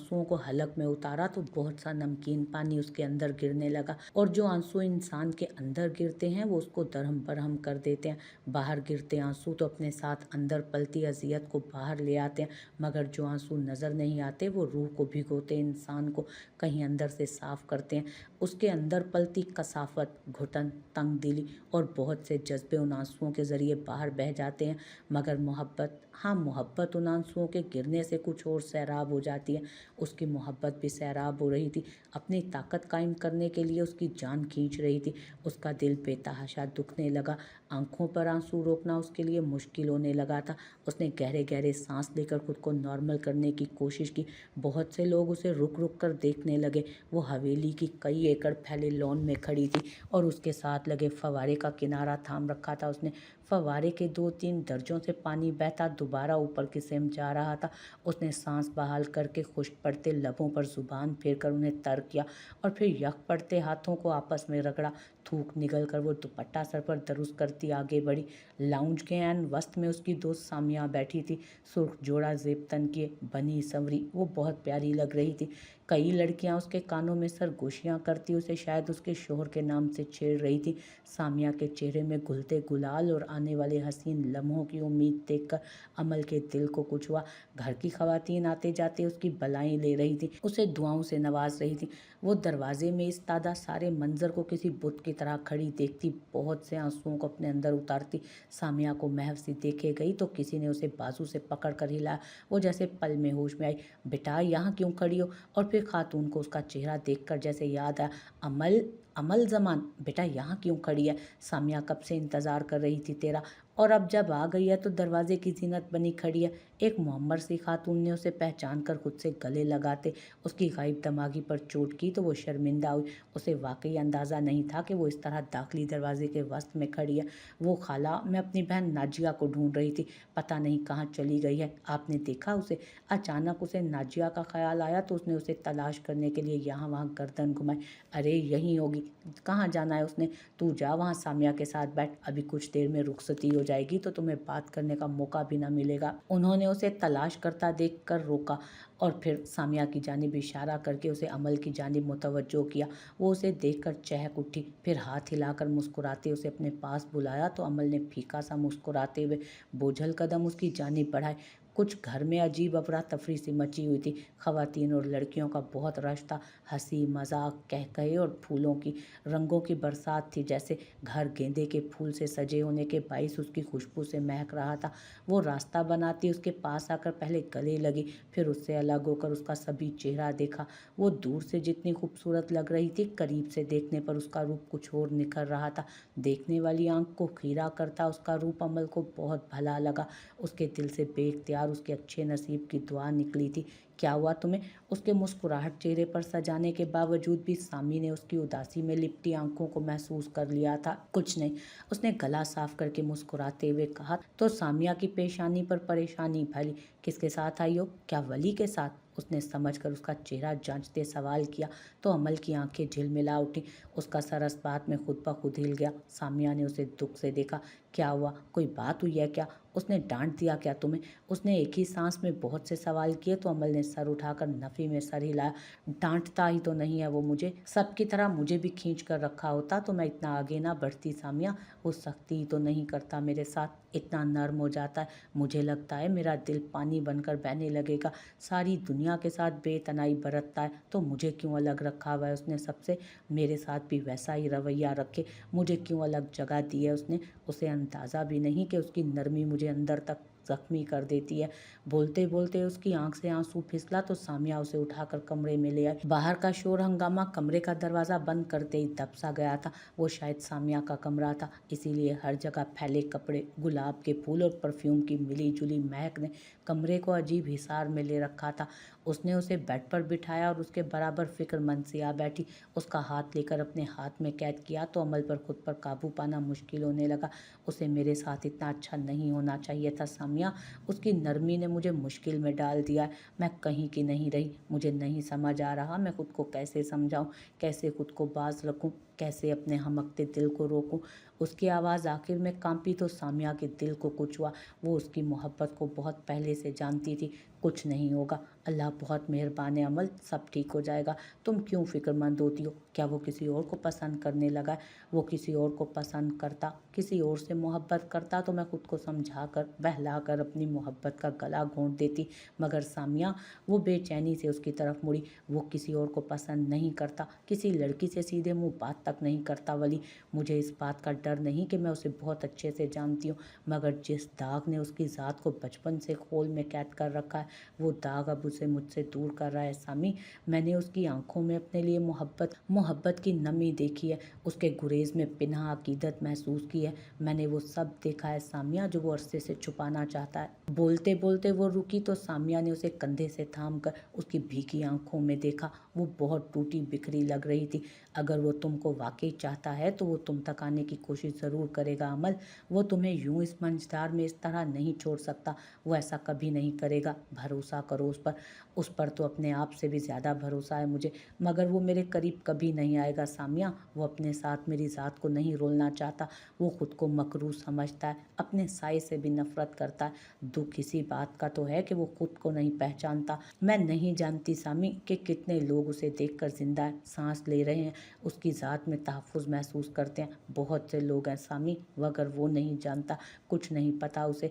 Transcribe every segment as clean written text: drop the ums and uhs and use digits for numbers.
आंसुओं को हलक में उतारा तो बहुत सा नमकीन पानी उसके अंदर गिरने लगा, और जो आंसू इंसान के अंदर गिरते हैं वो उसको दरहम बरहम कर देते हैं। बाहर गिरते आंसू तो अपने साथ अंदर पलती अजियत को बाहर ले आते हैं, मगर जो आंसू नज़र नहीं आते वो रूह को भिगोते, इंसान को कहीं अंदर से साफ करते हैं। उसके अंदर पलती कसाफत, घुटन, तंग दिली और बहुत से जज्बे उन आंसुओं के ज़रिए बाहर बह जाते हैं। मगर मोहब्बत, हाँ मोहब्बत उन आंसुओं के गिरने से कुछ और सैराब हो जाती है। उसकी मोहब्बत भी सैराब हो रही थी। अपनी ताकत कायम करने के लिए उसकी जान खींच रही थी। उसका दिल बेतहाशा दुखने लगा। आंखों पर आंसू रोकना उसके लिए मुश्किल होने लगा था। उसने गहरे गहरे सांस लेकर खुद को नॉर्मल करने की कोशिश की। बहुत से लोग उसे रुक रुक कर देखने लगे। वो हवेली की कई एकड़ फैले लॉन में खड़ी थी और उसके साथ लगे फव्वारे का किनारा थाम रखा था उसने। फव्वारे के 2-3 दर्जों से पानी बहता दोबारा ऊपर की सेम जा रहा था। उसने सांस बहाल करके खुश्क पड़ते लबों पर जुबान फेर कर उन्हें तर किया और फिर यक पड़ते हाथों को आपस में रगड़ा। थूक निगल कर वो दुपट्टा सर पर दरुस करती आगे बढ़ी। लाउंज के ऐन वस्त में उसकी दोस्त सामिया बैठी थी, सुर्ख जोड़ा जेब तन किए, बनी संवरी। वो बहुत प्यारी लग रही थी। कई लड़कियां उसके कानों में सरगोशियां करती उसे शायद उसके शोहर के नाम से छेड़ रही थी। सामिया के चेहरे में घुलते गुलाल और आने वाले हसीन लम्हों की उम्मीद देखकर अमल के दिल को कुछ हुआ। घर की खवातीन आते जाते उसकी बलाएं ले रही थी, उसे दुआओं से नवाज रही थी। वो दरवाजे में इस्तादा सारे मंजर को किसी बुत की तरह खड़ी देखती, बहुत से आंसुओं को अपने अंदर उतारती। सामिया को महव सी देखे गई तो किसी ने उसे बाजू से पकड़ कर हिलाया। वो जैसे पल में होश में आई। बेटा यहाँ क्यों खड़ी हो? और फिर खातून को उसका चेहरा देखकर जैसे याद आया। अमल, अमल जमान, बेटा यहाँ क्यों खड़ी है? सामिया कब से इंतजार कर रही थी तेरा, और अब जब आ गई है तो दरवाजे की जीनत बनी खड़ी है। एक मुअम्मर सी खातून ने उसे पहचान कर खुद से गले लगाते उसकी गायब दमागी पर चोट की तो वो शर्मिंदा हुई। उसे वाकई अंदाज़ा नहीं था कि वो इस तरह दाखिली दरवाजे के वस्त में खड़ी है। वो खाला, मैं अपनी बहन नाजिया को ढूंढ रही थी, पता नहीं कहाँ चली गई है, आपने देखा उसे? अचानक उसे नाजिया का ख्याल आया तो उसने उसे तलाश करने के लिए यहाँ वहाँ गर्दन घुमाई। अरे यहीं होगी, कहाँ जाना है उसने? तू जा वहाँ सामिया के साथ बैठ, अभी कुछ देर में रुखसती हो जाएगी तो तुम्हें बात करने का मौका भी ना मिलेगा। उन्होंने उसे तलाश करता देखकर रोका और फिर सामिया की जानिब इशारा करके उसे अमल की जानिब मुतवज्जो किया। वो उसे देखकर चहक उठी, फिर हाथ हिलाकर मुस्कुराते उसे अपने पास बुलाया तो अमल ने फीका सा मुस्कुराते हुए बोझल कदम उसकी जानिब बढ़ाए। कुछ घर में अजीब अफरा तफरी सी मची हुई थी। खवातीन और लड़कियों का बहुत रश था। हंसी मजाक, कहकहे और फूलों की, रंगों की बरसात थी। जैसे घर गेंदे के फूल से सजे होने के बाइस उसकी खुशबू से महक रहा था। वो रास्ता बनाती उसके पास आकर पहले गले लगी, फिर उससे अलग होकर उसका सभी चेहरा देखा। वो दूर से जितनी खूबसूरत लग रही थी, करीब से देखने पर उसका रूप कुछ और निखर रहा था। देखने वाली आंख को खीरा करता उसका रूप अमल को बहुत भला लगा। उसके दिल से बेख्तियार उसके अच्छे नसीब की दुआ निकली थी। क्या हुआ तुम्हें? उसके मुस्कुराहट चेहरे पर सजाने के बावजूद भी सामी ने उसकी उदासी में लिपटी आंखों को महसूस कर लिया था। कुछ नहीं, उसने गला साफ करके मुस्कुराते हुए कहा। तो सामिया की पेशानी पर परेशानी फैली। किसके साथ आई हो? क्या वली के साथ? उसने समझकर उसका चेहरा जांचते सवाल किया तो अमल की आंखें झिलमिला उठी। उसका सर इस बात में खुद ब खुद हिल गया। सामिया ने उसे दुख से देखा। क्या हुआ? कोई बात हुई है क्या? उसने डांट दिया क्या तुम्हें? उसने एक ही सांस में बहुत से सवाल किए तो अमल ने सर उठाकर नफी में सर हिलाया। डांटता ही तो नहीं है वो मुझे, सबकी तरह मुझे भी खींच कर रखा होता तो मैं इतना आगे ना बढ़ती सामिया। वो सख्ती ही तो नहीं करता मेरे साथ, इतना नर्म हो जाता है। मुझे लगता है मेरा दिल पानी बनकर बहने लगेगा। सारी दुनिया के साथ बेतनाई बरतता है तो मुझे क्यों अलग रखा हुआ है उसने सबसे? मेरे साथ भी वैसा ही रवैया रखे, मुझे क्यों अलग जगह दी है उसने? उसे अंदाज़ा भी नहीं कि उसकी नरमी मुझे अंदर तक जख्मी कर देती है। बोलते बोलते उसकी आंख से आंसू फिसला तो सामिया उसे उठाकर कमरे में ले आई। बाहर का शोर हंगामा कमरे का दरवाजा बंद करते ही दब सा गया था। वो शायद सामिया का कमरा था, इसीलिए हर जगह फैले कपड़े, गुलाब के फूल और परफ्यूम की मिली जुली महक ने कमरे को अजीब हिसार में ले रखा था। उसने उसे बेड पर बिठाया और उसके बराबर फिक्रमंद सी आ बैठी। उसका हाथ लेकर अपने हाथ में कैद किया तो अमल पर खुद पर काबू पाना मुश्किल होने लगा। उसे मेरे साथ इतना अच्छा नहीं होना चाहिए था सामिया। उसकी नरमी ने मुझे मुश्किल में डाल दिया है। मैं कहीं की नहीं रही। मुझे नहीं समझ आ रहा मैं खुद को कैसे समझाऊं, कैसे खुद को बाज रखूं। कैसे अपने हमकते दिल को रोकूं। उसकी आवाज़ आखिर में कांपी तो सामिया के दिल को कुछ हुआ। वो उसकी मोहब्बत को बहुत पहले से जानती थी। कुछ नहीं होगा, अल्लाह बहुत मेहरबान है अमल, सब ठीक हो जाएगा। तुम क्यों फिक्रमंद होती हो? क्या वो किसी और को पसंद करने लगा है? वो किसी और को पसंद करता, किसी और से मोहब्बत करता तो मैं खुद को समझा कर बहला कर अपनी मोहब्बत का गला घोंट देती। मगर सामिया, वो बेचैनी से उसकी तरफ मुड़ी। वो किसी और को पसंद नहीं करता, किसी लड़की से सीधे मुंह बात तक नहीं करता वली। मुझे इस बात का डर नहीं कि मैं उसे बहुत अच्छे से जानती हूँ, मगर जिस दाग ने उसकी ज़ात को बचपन से खोल में कैद कर रखा है, वो दाग अब उसे मुझसे दूर कर रहा है सामी। मैंने उसकी आंखों में अपने लिए मोहब्बत की नमी देखी है, उसके गुरेज में पिन्हा अकीदत महसूस की है। मैंने वो सब देखा है सामिया, जो वो अरसे से छुपाना चाहता है। बोलते बोलते वो रुकी तो सामिया ने उसे कंधे से थाम कर उसकी भीगी आंखों में देखा। वो बहुत टूटी बिखरी लग रही थी। अगर वो तुमको वाकई चाहता है तो वो तुम तक आने की कोशिश ज़रूर करेगा अमल। वो तुम्हें यूं इस मंझधार में इस तरह नहीं छोड़ सकता। वो ऐसा कभी नहीं करेगा, भरोसा करो उस पर। उस पर तो अपने आप से भी ज़्यादा भरोसा है मुझे। मगर वो मेरे करीब कभी नहीं आएगा सामिया। वो अपने साथ मेरी ज़ात को नहीं रोलना चाहता। वो खुद को मकरूह समझता है, अपने साए से भी नफरत करता है। दुख इसी बात का तो है कि वो खुद को नहीं पहचानता। मैं नहीं जानती सामी कि कितने लोग उसे देखकर जिंदा है, सांस ले रहे हैं, उसकी ज़ात में तहफ़्फ़ुज़ महसूस करते हैं। बहुत से लोग हैं सामी, मगर वो नहीं जानता, कुछ नहीं पता उसे।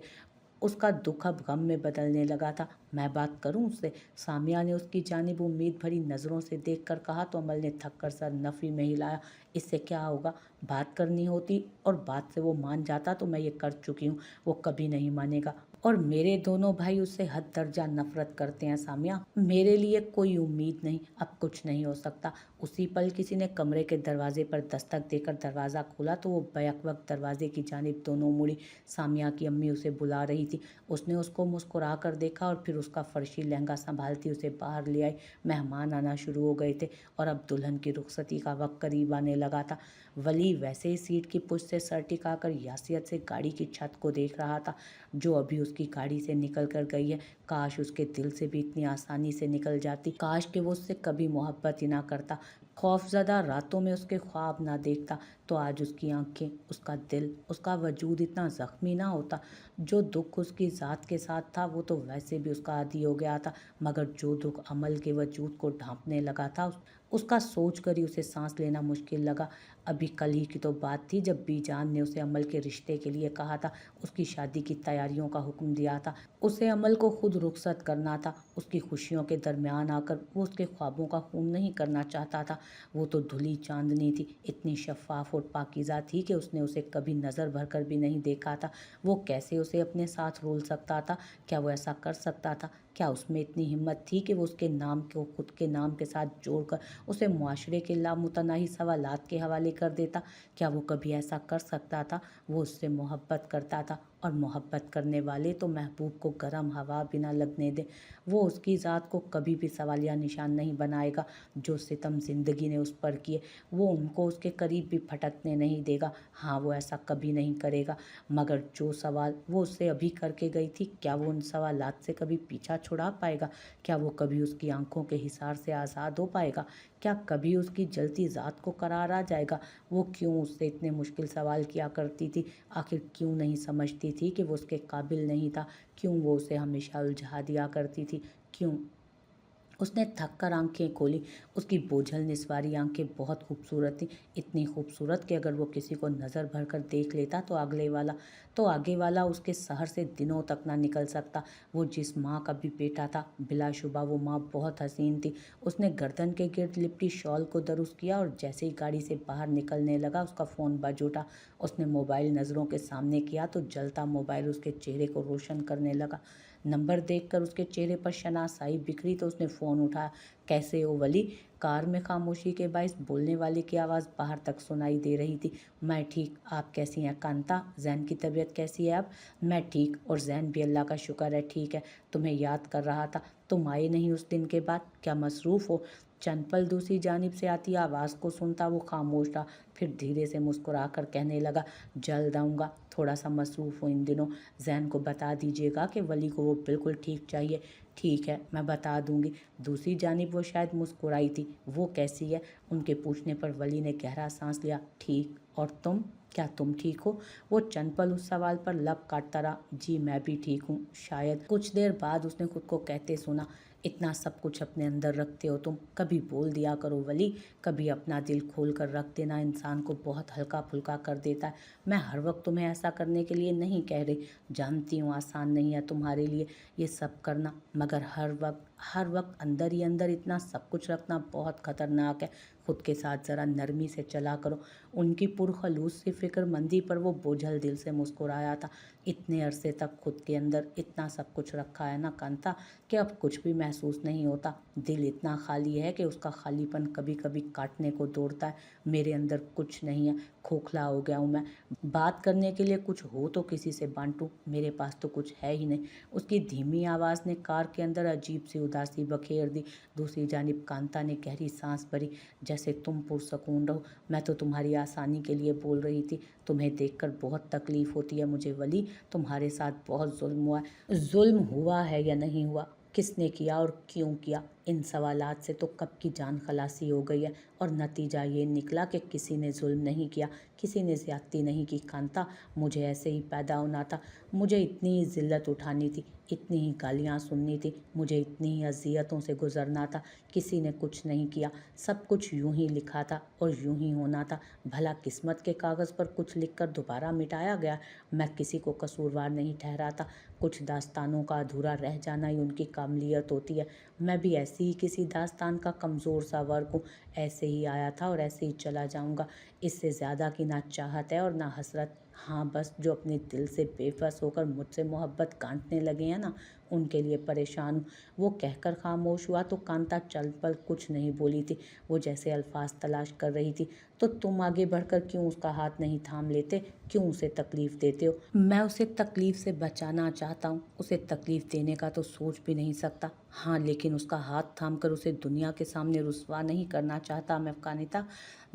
उसका दुख अब गम में बदलने लगा था। मैं बात करूं उससे? सामिया ने उसकी जानिब उम्मीद भरी नज़रों से देखकर कहा तो अमल ने थक कर सर नफ़ी में हिलाया। इससे क्या होगा? बात करनी होती और बात से वो मान जाता तो मैं ये कर चुकी हूँ। वो कभी नहीं मानेगा और मेरे दोनों भाई उससे हद दर्जा नफरत करते हैं सामिया। मेरे लिए कोई उम्मीद नहीं, अब कुछ नहीं हो सकता। उसी पल किसी ने कमरे के दरवाजे पर दस्तक देकर दरवाज़ा खोला तो वो बैक वक्त दरवाजे की जानिब दोनों मुड़ी। सामिया की अम्मी उसे बुला रही थी। उसने उसको मुस्कुरा कर देखा और फिर उसका फर्शी लहंगा संभालती उसे बाहर ले आई। मेहमान आना शुरू हो गए थे और अब दुल्हन की रुखसती का वक्त करीब आने लगा था। वली वैसे ही सीट की पुश से सर टिकाकर यासियत से गाड़ी की छत को देख रहा था, जो अभी उसकी गाड़ी से निकल कर गई है। काश उसके दिल से भी इतनी आसानी से निकल जाती, काश कि वो उससे कभी मोहब्बत ही ना करता, खौफजदा रातों में उसके ख्वाब ना देखता, तो आज उसकी आंखें, उसका दिल, उसका वजूद इतना ज़ख्मी ना होता। जो दुख उसकी ज़ात के साथ था वो तो वैसे भी उसका आदी हो गया था, मगर जो दुख अमल के वजूद को ढांपने लगा था उसका सोच कर ही उसे सांस लेना मुश्किल लगा। अभी कल ही की तो बात थी जब बीजान ने उसे अमल के रिश्ते के लिए कहा था, उसकी शादी की तैयारियों का हुक्म दिया था। उसे अमल को खुद रुखसत करना था। उसकी खुशियों के दरमियान आकर वो उसके ख्वाबों का खून नहीं करना चाहता था। वो तो धुली चांदनी थी, इतनी शफाफ और पाकीज़ा थी कि उसने उसे कभी नज़र भर कर भी नहीं देखा था। वो कैसे उसे अपने साथ रोल सकता था? क्या वो ऐसा कर सकता था? क्या उसमें इतनी हिम्मत थी कि वो उसके नाम को खुद के नाम के साथ जोड़कर उसे मुआशरे के लामुतनाही सवालात के हवाले कर देता? क्या वो कभी ऐसा कर सकता था? वो उससे मोहब्बत करता था और मोहब्बत करने वाले तो महबूब को गर्म हवा भी ना लगने दे। वो उसकी ज़ात को कभी भी सवालिया निशान नहीं बनाएगा। जो सितम ज़िंदगी ने उस पर किए वो उनको उसके करीब भी फटकने नहीं देगा। हाँ, वो ऐसा कभी नहीं करेगा। मगर जो सवाल वो उससे अभी करके गई थी, क्या वो उन सवालात से कभी पीछा छुड़ा पाएगा? क्या वो कभी उसकी आंखों के हिसार से आज़ाद हो पाएगा? क्या कभी उसकी जलती ज़ात को करार आ जाएगा? वो क्यों उससे इतने मुश्किल सवाल किया करती थी? आखिर क्यों नहीं समझती थी कि वो उसके काबिल नहीं था? क्यों वो उसे हमेशा उलझा दिया करती थी? क्यों? उसने थक कर आंखें खोली। उसकी बोझल निस्वारी आंखें बहुत खूबसूरत थीं, इतनी खूबसूरत कि अगर वो किसी को नज़र भर कर देख लेता तो आगे वाला उसके शहर से दिनों तक ना निकल सकता। वो जिस माँ का भी बेटा था, बिलाशुबा वो माँ बहुत हसीन थी। उसने गर्दन के गिर्द लिपटी शॉल को दुरुस्त किया और जैसे ही गाड़ी से बाहर निकलने लगा उसका फ़ोन बज उठा। उसने मोबाइल नज़रों के सामने किया तो जलता मोबाइल उसके चेहरे को रोशन करने लगा। नंबर देखकर उसके चेहरे पर शनासाई बिखरी तो उसने फ़ोन उठाया। कैसे हो वली? कार में खामोशी के बायस बोलने वाले की आवाज़ बाहर तक सुनाई दे रही थी। मैं ठीक, आप कैसी हैं कांता? जैन की तबीयत कैसी है अब? मैं ठीक, और जैन भी अल्लाह का शुक्र है ठीक है। तुम्हें याद कर रहा था, तुम आए नहीं उस दिन के बाद, क्या मसरूफ़ हो? चंद पल दूसरी जानिब से आती आवाज़ को सुनता वो खामोश था, फिर धीरे से मुस्कुरा कर कहने लगा, जल्द आऊँगा, थोड़ा सा मसरूफ़ हूँ इन दिनों। जैन को बता दीजिएगा कि वली को वो बिल्कुल ठीक चाहिए। ठीक है, मैं बता दूंगी। दूसरी जानिब वो शायद मुस्कुराई थी। वो कैसी है? उनके पूछने पर वली ने गहरा सांस लिया। ठीक। और तुम? क्या तुम ठीक हो? वो चंद पल उस सवाल पर लब काटता रहा। जी मैं भी ठीक हूँ शायद। कुछ देर बाद उसने खुद को कहते सुना, इतना सब कुछ अपने अंदर रखते हो तुम, कभी बोल दिया करो वली। कभी अपना दिल खोल कर रख देना इंसान को बहुत हल्का फुल्का कर देता है। मैं हर वक्त तुम्हें ऐसा करने के लिए नहीं कह रही, जानती हूँ आसान नहीं है तुम्हारे लिए ये सब करना, मगर हर वक्त अंदर ही अंदर इतना सब कुछ रखना बहुत खतरनाक है। खुद के साथ ज़रा नरमी से चला करो। उनकी पुरखलूस सी फिक्रमंदी पर वो बोझल दिल से मुस्कुराया था। इतने अरसे तक खुद के अंदर इतना सब कुछ रखा है ना कांता, कि अब कुछ भी महसूस नहीं होता। दिल इतना खाली है कि उसका खालीपन कभी कभी काटने को दौड़ता है। मेरे अंदर कुछ नहीं है, खोखला हो गया हूँ मैं। बात करने के लिए कुछ हो तो किसी से बांटूं, मेरे पास तो कुछ है ही नहीं। उसकी धीमी आवाज़ ने कार के अंदर अजीब सी उदासी बखेर दी। दूसरी जानिब कांता ने गहरी सांस भरी। जैसे तुम पुरसकून रहो, मैं तो तुम्हारी आसानी के लिए बोल रही थी। तुम्हें देखकर बहुत तकलीफ होती है मुझे वली, तुम्हारे साथ बहुत जुल्म हुआ है। जुल्म हुआ है या नहीं हुआ, किसने किया और क्यों किया, इन सवालात से तो कब की जान खलासी हो गई है। और नतीजा ये निकला कि किसी ने जुल्म नहीं किया, किसी ने ज्यादती नहीं की कांता। मुझे ऐसे ही पैदा होना था, मुझे इतनी ही जिल्लत उठानी थी, इतनी ही गालियाँ सुननी थी, मुझे इतनी ही अजियतों से गुजरना था। किसी ने कुछ नहीं किया, सब कुछ यूं ही लिखा था और यूं ही होना था। भला किस्मत के कागज़ पर कुछ लिखकर दोबारा मिटाया गया। मैं किसी को कसूरवार नहीं ठहराता। कुछ दास्तानों का अधूरा रह जाना ही उनकी कामलियत होती है। मैं भी ऐसी ही किसी दास्तान का कमज़ोर सा वर्ग हूँ। ऐसे ही आया था और ऐसे ही चला जाऊँगा। इससे ज़्यादा की ना चाहत है और ना हसरत। हाँ बस जो अपने दिल से बेबस होकर मुझसे मोहब्बत काटने लगे हैं ना, उनके लिए परेशान हूँ। वो कहकर खामोश हुआ तो कांता चल पल कुछ नहीं बोली थी। वो जैसे अल्फाज तलाश कर रही थी। तो तुम आगे बढ़कर क्यों उसका हाथ नहीं थाम लेते, क्यों उसे तकलीफ देते हो? मैं उसे तकलीफ से बचाना चाहता हूँ, उसे तकलीफ देने का तो सोच भी नहीं सकता। हाँ लेकिन उसका हाथ थाम कर उसे दुनिया के सामने रुस्वा नहीं करना चाहता मैं कानिता।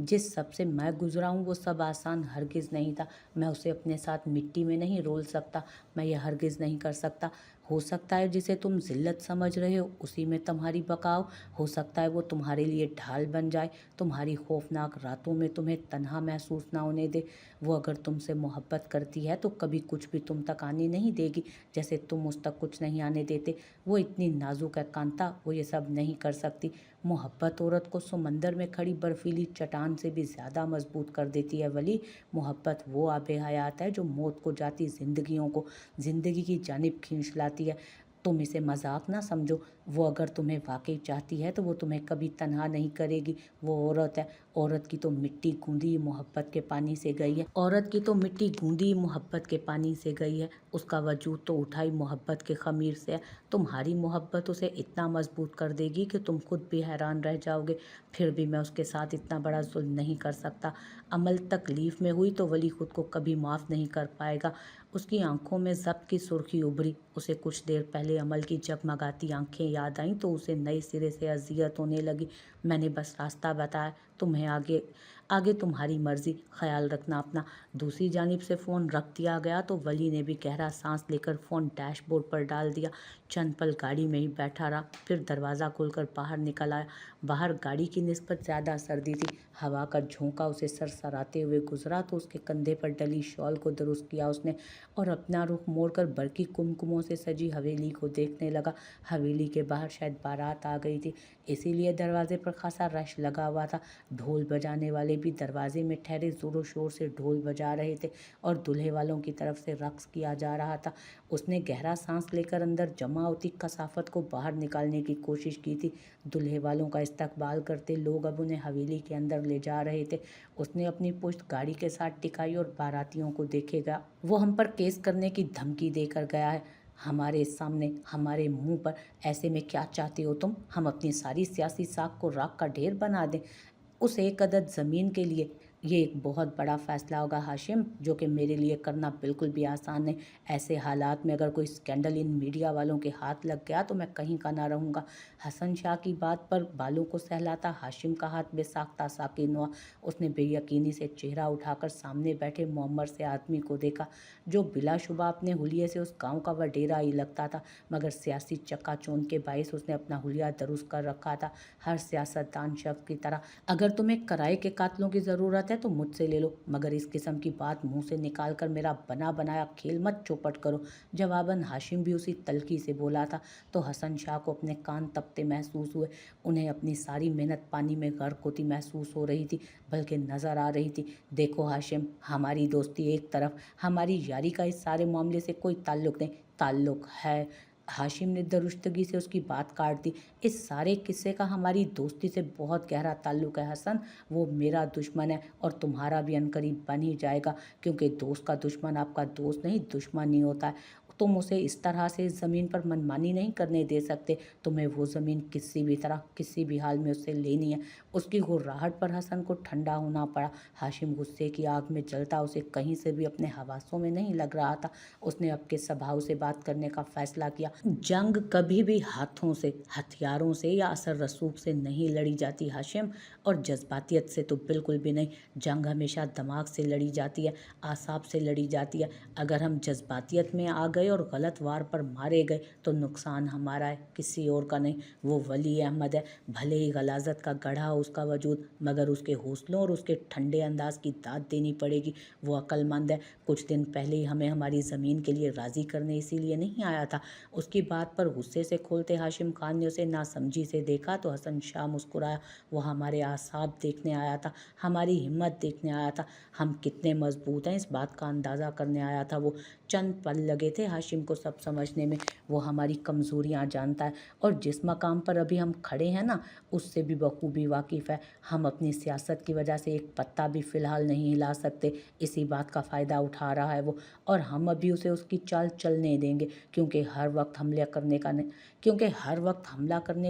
जिस सब से मैं गुजरा हूँ वो सब आसान हरगिज़ नहीं था। मैं उसे अपने साथ मिट्टी में नहीं रोल सकता, मैं ये हरगिज़ नहीं कर सकता। हो सकता है जिसे तुम जिल्लत समझ रहे हो उसी में तुम्हारी बकाव। हो सकता है वो तुम्हारे लिए ढाल बन जाए, तुम्हारी खौफनाक रातों में तुम्हें तन्हा महसूस ना होने दे। वो अगर तुमसे मोहब्बत करती है तो कभी कुछ भी तुम तक आने नहीं देगी, जैसे तुम उस तक कुछ नहीं आने देते। वो इतनी नाजुक है कांता, वो ये सब नहीं कर सकती। मोहब्बत औरत को समंदर में खड़ी बर्फीली चट्टान से भी ज़्यादा मजबूत कर देती है वली। मोहब्बत वो आबे हयात है जो मौत को जाती जिंदगियों को ज़िंदगी की जानिब खींच लाती है। तुम इसे मजाक ना समझो। वो अगर तुम्हें वाकई चाहती है तो वो तुम्हें कभी तन्हा नहीं करेगी। वो औरत है, औरत की तो मिट्टी गूंदी मोहब्बत के पानी से गई है। औरत की तो मिट्टी गूंदी मोहब्बत के पानी से गई है। उसका वजूद तो उठाई मोहब्बत के खमीर से है। तुम्हारी मोहब्बत उसे इतना मजबूत कर देगी कि तुम खुद भी हैरान रह जाओगे। फिर भी मैं उसके साथ इतना बड़ा जुल्म नहीं कर सकता। अमल तकलीफ में हुई तो वली खुद को कभी माफ़ नहीं कर पाएगा। उसकी आंखों में ज़ब्त की सुर्खी उभरी। उसे कुछ देर पहले अमल की जगमगाती आंखें याद आईं तो उसे नए सिरे से अजियत होने लगी। मैंने बस रास्ता बताया, तुम्हें आगे आगे तुम्हारी मर्जी, ख्याल रखना अपना। दूसरी जानिब से फ़ोन रख दिया गया तो वली ने भी गहरा सांस लेकर फ़ोन डैशबोर्ड पर डाल दिया। चंद पल गाड़ी में ही बैठा रहा, फिर दरवाज़ा खोलकर बाहर निकल आया। बाहर गाड़ी की निस्बत ज़्यादा सर्दी थी। हवा का झोंका उसे सरसराते हुए गुजरा तो उसके कंधे पर डली शॉल को दुरुस्त किया उसने और अपना रुख मोड़कर बरकी कुमकुमों से सजी हवेली को देखने लगा। हवेली के बाहर शायद बारात आ गई थी, इसीलिए दरवाजे पर खासा रश लगा हुआ था। ढोल बजाने वाले भी दरवाजे में ठहरे ज़ोरों शोर से ढोल बजा रहे थे और दूल्हे वालों की तरफ से रक्स किया जा रहा था। उसने गहरा सांस लेकर अंदर जमा होती कसाफत को बाहर निकालने की कोशिश की थी। दूल्हे वालों का इस्तकबाल करते लोग अब उन्हें हवेली के अंदर ले जा रहे थे। उसने अपनी पुश्त गाड़ी के साथ टिकाई और बारातियों को देखेगा। वो हम पर केस करने की धमकी देकर गया है, हमारे सामने, हमारे मुंह पर। ऐसे में क्या चाहते हो तुम, हम अपनी सारी सियासी साख को राख का ढेर बना दें उस एक अदद ज़मीन के लिए? ये एक बहुत बड़ा फ़ैसला होगा हाशिम, जो कि मेरे लिए करना बिल्कुल भी आसान नहीं। ऐसे हालात में अगर कोई स्कैंडल इन मीडिया वालों के हाथ लग गया तो मैं कहीं का ना रहूँगा। हसन शाह की बात पर बालों को सहलाता हाशिम का हाथ बेसाख्ता साकिन हुआ। उसने बेयकीनी से चेहरा उठाकर सामने बैठे मुअम्मर से आदमी को देखा, जो बिलाशुबा अपने हुलिये से उस गाँव का वडेरा ही लगता था, मगर सियासी चकाचौंध के बाइस उसने अपना हुलिया दुरुस्त कर रखा था। हर सियासतदान शख्स की तरह, अगर तुम्हें किराए के कातलों की ज़रूरत है तो मुझसे ले लो, मगर इस किस्म की बात मुंह से निकाल कर मेरा बना बनाया खेल मत चौपट करो। जवाबन हाशिम भी उसी तल्खी से बोला था। तो हसन शाह को अपने कान तपते महसूस हुए। उन्हें अपनी सारी मेहनत पानी में गर्क होती महसूस हो रही थी, बल्कि नज़र आ रही थी। देखो हाशिम, हमारी दोस्ती एक तरफ, हमारी यारी का इस सारे मामले से कोई ताल्लुक नहीं। ताल्लुक है। हाशिम ने दुरुस्तगी से उसकी बात काट दी। इस सारे किस्से का हमारी दोस्ती से बहुत गहरा ताल्लुक है हसन। वो मेरा दुश्मन है और तुम्हारा भी अनकरीब बन ही जाएगा, क्योंकि दोस्त का दुश्मन आपका दोस्त नहीं दुश्मन ही होता है। तुम उसे इस तरह से इस ज़मीन पर मनमानी नहीं करने दे सकते। तुम्हें वो ज़मीन किसी भी तरह किसी भी हाल में उससे लेनी है। उसकी गुर्राहट पर हसन को ठंडा होना पड़ा। हाशिम गुस्से की आग में जलता उसे कहीं से भी अपने हवासों में नहीं लग रहा था। उसने अब के स्वभाव से बात करने का फैसला किया। जंग कभी भी हाथों से, हथियारों से या असर रसूख से नहीं लड़ी जाती हाशिम, और जज्बातियत से तो बिल्कुल भी नहीं। जंग हमेशा दिमाग से लड़ी जाती है, आसाब से लड़ी जाती है। अगर हम जज्बातियत में आ गए और गलत वार पर मारे गए तो नुकसान हमारा है, किसी और का नहीं। वो वली अहमद है, भले ही गलाजत का गढ़ा हो उसका वजूद, मगर उसके हौसलों और उसके ठंडे अंदाज की दाद देनी पड़ेगी। वो अक्लमंद है। कुछ दिन पहले ही हमें हमारी ज़मीन के लिए राज़ी करने इसीलिए नहीं आया था। उसकी बात पर गुस्से से खोलते हाशिम खान ने उसे नासमझी से देखा तो हसन शाह मुस्कुराया। वो हमारे आसाब देखने आया था, हमारी हिम्मत देखने आया था, हम कितने मजबूत हैं इस बात का अंदाज़ा करने आया था। वो चंद पल लगे थे हाशिम को सब समझने में। वो हमारी कमज़ोरियाँ जानता है और जिस मकाम पर अभी हम खड़े हैं ना, उससे भी बखूबी वाकिफ़ है। हम अपनी सियासत की वजह से एक पत्ता भी फ़िलहाल नहीं हिला सकते। इसी बात का फ़ायदा उठा रहा है वो, और हम अभी उसे उसकी चाल चलने देंगे, क्योंकि हर वक्त हमला करने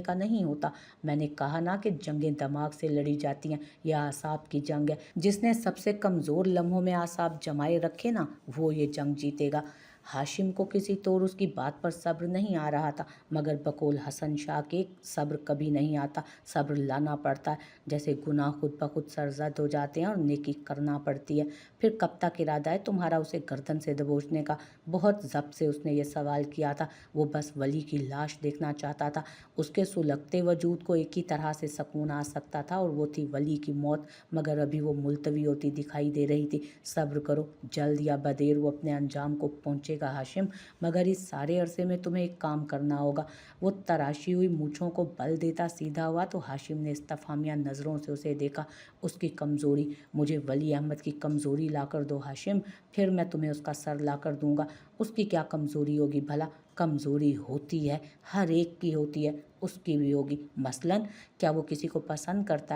का नहीं होता। मैंने कहा ना कि जंगें दिमाग से लड़ी जाती हैं, यह आसाब की जंग है। जिसने सबसे कमज़ोर लम्हों में आसाब जमाए रखे ना, वो ये जंग जीतेगा। हाशिम को किसी तौर उसकी बात पर सब्र नहीं आ रहा था, मगर बकौल हसन शाह के सब्र कभी नहीं आता। सब्र लाना पड़ता है, जैसे गुनाह खुद ब खुद सरजद हो जाते हैं और नेकी करना पड़ती है। फिर कब तक इरादा है तुम्हारा उसे गर्दन से दबोचने का? बहुत ज़ब्त से उसने ये सवाल किया था। वो बस वली की लाश देखना चाहता था। उसके सुलगते वजूद को एक ही तरह से सकून आ सकता था, और वो थी वली की मौत। मगर अभी वो मुलतवी होती दिखाई दे रही थी। सब्र करो, जल्द या बदेर वो अपने अंजाम को पहुंचेगा हाशिम, मगर इस सारे अरसे में तुम्हें एक काम करना होगा। वो तराशी हुई मूछों को बल देता सीधा हुआ तो हाशिम ने इस्तफहामिया नज़रों से उसे देखा। उसकी कमज़ोरी, मुझे वली अहमद की कमज़ोरी ला कर दो हाशिम, फिर मैं तुम्हें उसका सर ला कर दूंगा। उसकी क्या कमज़ोरी होगी भला? कमज़ोरी होती है, हर एक की होती है, उसकी भी होगी। मसलन, क्या वो किसी को पसंद करता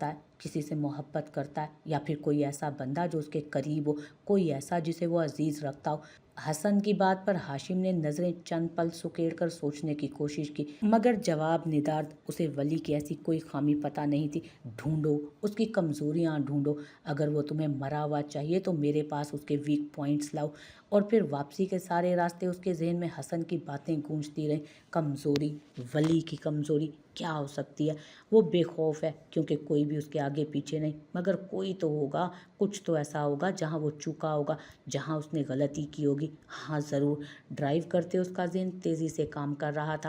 है? किसी से मोहब्बत करता है, या फिर कोई ऐसा बंदा जो उसके करीब हो, कोई ऐसा जिसे वो अजीज़ रखता हो? हसन की बात पर हाशिम ने नज़रें चंद पल सुकेड़ कर सोचने की कोशिश की, मगर जवाब निदार्द। उसे वली की ऐसी कोई खामी पता नहीं थी। ढूंढो, उसकी कमज़ोरियाँ ढूंढो। अगर वो तुम्हें मरा हुआ चाहिए तो मेरे पास उसके वीक पॉइंट्स लाओ। और फिर वापसी के सारे रास्ते उसके जहन में हसन की बातें गूंजती रहीं। कमज़ोरी, वली की कमज़ोरी क्या हो सकती है? वो बेखौफ है, क्योंकि कोई भी उसके आगे पीछे नहीं, मगर कोई तो होगा, कुछ तो ऐसा होगा जहाँ वो चूका होगा, जहाँ उसने गलती की होगी। हाँ ज़रूर, ड्राइव करते उसका ज़हन तेज़ी से काम कर रहा था।